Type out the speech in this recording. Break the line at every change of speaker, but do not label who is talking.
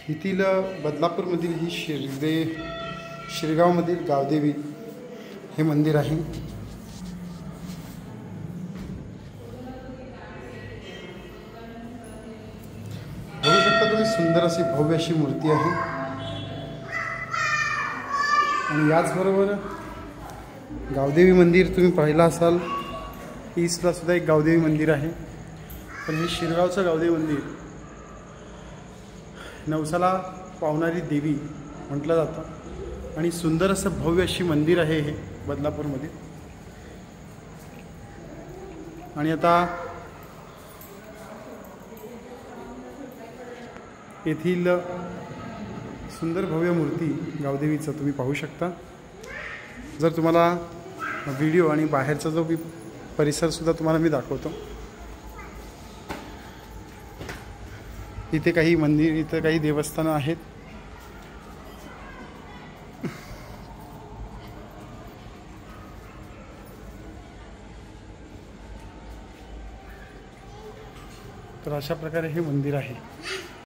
येथील बदलापूरमधील ही शिरगावमधील गावदेवी हे मंदिर आहे। बघू शकता तुम्ही, सुंदर अशी भव्य अशी मूर्ती आहे। आणि याचबरोबर गावदेवी मंदिर तुम्ही पाहिलं असाल, ईस्टला सुद्धा एक गावदेवी मंदिर आहे। पण हे शिरगावचं गावदेवी मंदिर नवसाला पावणारी देवी म्हटलं जातं आणि सुंदर असं भव्य अशी मंदिर आहे हे बदलापूरमध्ये। आणि आता येथील सुंदर भव्य मूर्ती गावदेवीचं तुम्ही पाहू शकता। जर तुम्हाला व्हिडिओ आणि बाहेरचा जो परिसरसुद्धा तुम्हाला मी दाखवतो। इथे काही मंदिर, इथे काही देवस्थानं आहेत। तर अशा प्रकारे हे मंदिर आहे।